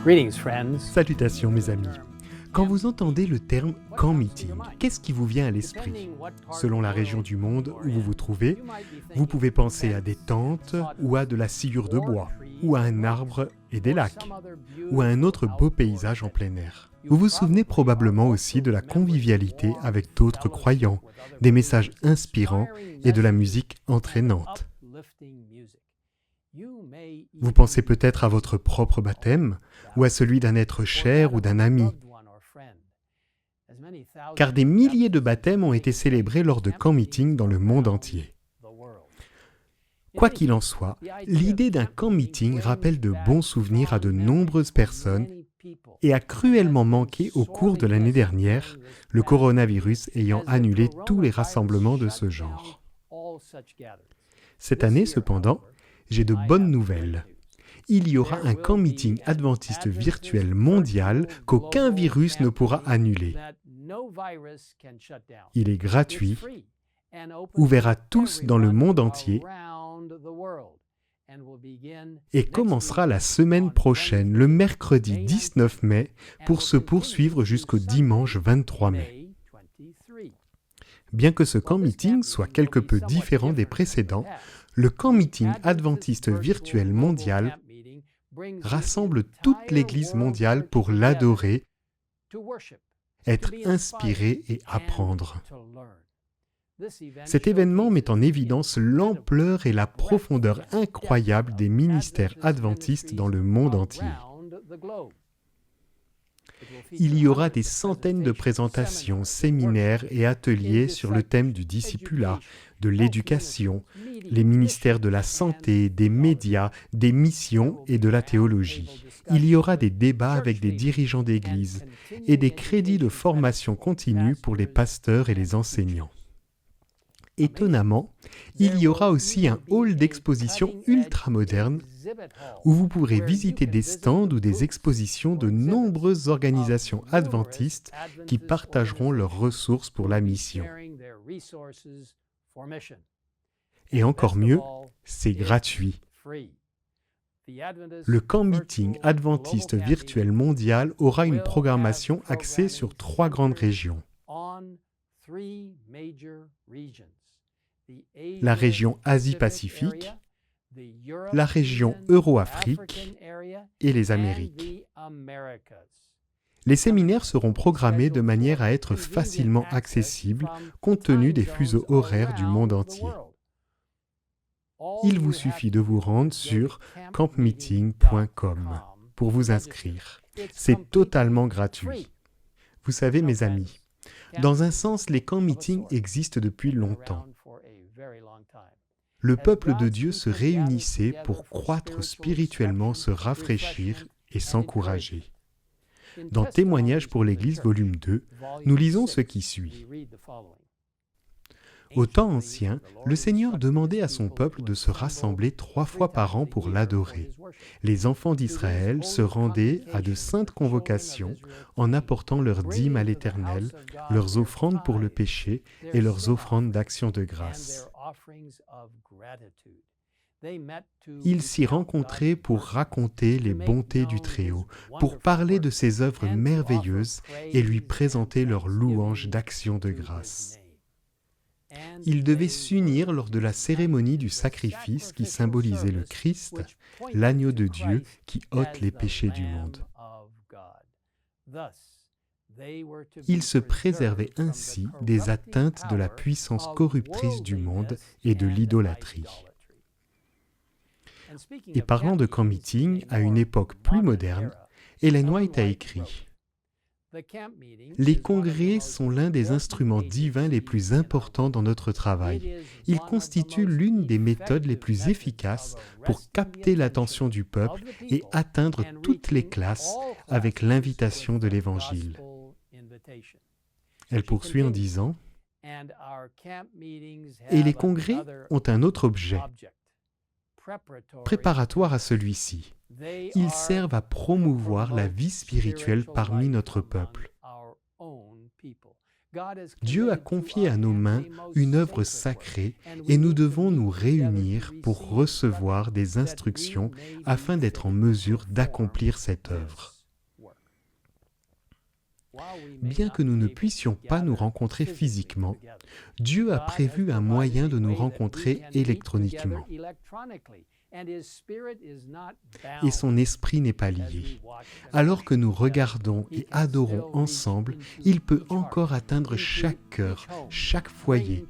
Greetings, friends. Salutations mes amis. Quand vous entendez le terme camp meeting, qu'est-ce qui vous vient à l'esprit? Selon la région du monde où vous vous trouvez, vous pouvez penser à des tentes ou à de la sciure de bois, ou à un arbre et des lacs, ou à un autre beau paysage en plein air. Vous vous souvenez probablement aussi de la convivialité avec d'autres croyants, des messages inspirants et de la musique entraînante. Vous pensez peut-être à votre propre baptême, ou à celui d'un être cher ou d'un ami. Car des milliers de baptêmes ont été célébrés lors de camp meeting dans le monde entier. Quoi qu'il en soit, l'idée d'un camp meeting rappelle de bons souvenirs à de nombreuses personnes et a cruellement manqué au cours de l'année dernière, le coronavirus ayant annulé tous les rassemblements de ce genre. Cette année, cependant, j'ai de bonnes nouvelles. Il y aura un camp meeting adventiste virtuel mondial qu'aucun virus ne pourra annuler. Il est gratuit, ouvert à tous dans le monde entier et commencera la semaine prochaine, le mercredi 19 mai, pour se poursuivre jusqu'au dimanche 23 mai. Bien que ce camp meeting soit quelque peu différent des précédents, le camp meeting adventiste virtuel mondial rassemble toute l'Église mondiale pour l'adorer, être inspiré et apprendre. Cet événement met en évidence l'ampleur et la profondeur incroyable des ministères adventistes dans le monde entier. Il y aura des centaines de présentations, séminaires et ateliers sur le thème du discipulat, de l'éducation, les ministères de la santé, des médias, des missions et de la théologie. Il y aura des débats avec des dirigeants d'église et des crédits de formation continue pour les pasteurs et les enseignants. Étonnamment, il y aura aussi un hall d'exposition ultramoderne où vous pourrez visiter des stands ou des expositions de nombreuses organisations adventistes qui partageront leurs ressources pour la mission. Et encore mieux, c'est gratuit. Le camp meeting adventiste virtuel mondial aura une programmation axée sur 3 grandes régions. La région Asie-Pacifique, la région Euro-Afrique et les Amériques. Les séminaires seront programmés de manière à être facilement accessibles compte tenu des fuseaux horaires du monde entier. Il vous suffit de vous rendre sur campmeeting.com pour vous inscrire. C'est totalement gratuit. Vous savez, mes amis, dans un sens, les camps meetings existent depuis longtemps. Le peuple de Dieu se réunissait pour croître spirituellement, se rafraîchir et s'encourager. Dans Témoignages pour l'Église, volume 2, nous lisons ce qui suit. Au temps ancien, le Seigneur demandait à son peuple de se rassembler 3 fois par an pour l'adorer. Les enfants d'Israël se rendaient à de saintes convocations en apportant leurs dîmes à l'Éternel, leurs offrandes pour le péché et leurs offrandes d'action de grâce. Ils s'y rencontraient pour raconter les bontés du Très-Haut, pour parler de ses œuvres merveilleuses et lui présenter leurs louanges d'action de grâce. Ils devaient s'unir lors de la cérémonie du sacrifice qui symbolisait le Christ, l'agneau de Dieu qui ôte les péchés du monde. Ils se préservaient ainsi des atteintes de la puissance corruptrice du monde et de l'idolâtrie. Et parlant de camp meeting à une époque plus moderne, Ellen White a écrit « Les congrès sont l'un des instruments divins les plus importants dans notre travail. Ils constituent l'une des méthodes les plus efficaces pour capter l'attention du peuple et atteindre toutes les classes avec l'invitation de l'Évangile. » Elle poursuit en disant « Et les congrès ont un autre objet, préparatoire à celui-ci. Ils servent à promouvoir la vie spirituelle parmi notre peuple. Dieu a confié à nos mains une œuvre sacrée et nous devons nous réunir pour recevoir des instructions afin d'être en mesure d'accomplir cette œuvre. Bien que nous ne puissions pas nous rencontrer physiquement, Dieu a prévu un moyen de nous rencontrer électroniquement. Et son esprit n'est pas lié. Alors que nous regardons et adorons ensemble, il peut encore atteindre chaque cœur, chaque foyer,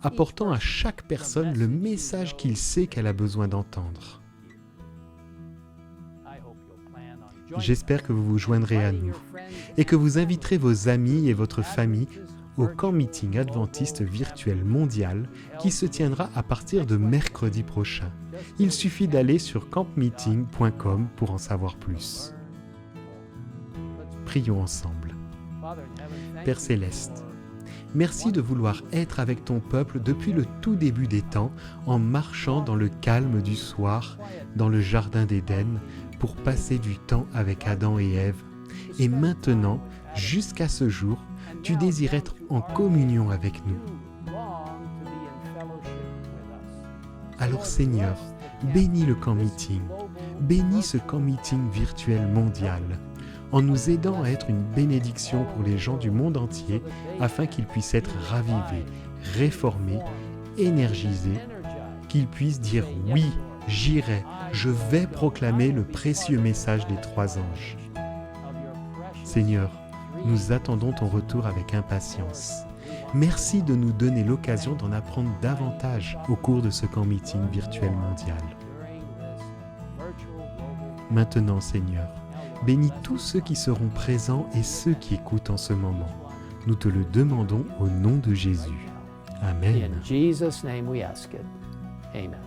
apportant à chaque personne le message qu'il sait qu'elle a besoin d'entendre. J'espère que vous vous joindrez à nous et que vous inviterez vos amis et votre famille au camp meeting adventiste virtuel mondial qui se tiendra à partir de mercredi prochain. Il suffit d'aller sur campmeeting.com pour en savoir plus. Prions ensemble. Père Céleste, merci de vouloir être avec ton peuple depuis le tout début des temps en marchant dans le calme du soir, dans le jardin d'Éden, pour passer du temps avec Adam et Ève. Et maintenant, jusqu'à ce jour, tu désires être en communion avec nous. Alors Seigneur, bénis le camp meeting, bénis ce camp meeting virtuel mondial, en nous aidant à être une bénédiction pour les gens du monde entier, afin qu'ils puissent être ravivés, réformés, énergisés, qu'ils puissent dire « Oui, j'irai, je vais proclamer le précieux message des 3 anges ». Seigneur, nous attendons ton retour avec impatience. Merci de nous donner l'occasion d'en apprendre davantage au cours de ce camp meeting virtuel mondial. Maintenant, Seigneur, bénis tous ceux qui seront présents et ceux qui écoutent en ce moment. Nous te le demandons au nom de Jésus. Amen. In Jesus' name we ask it. Amen.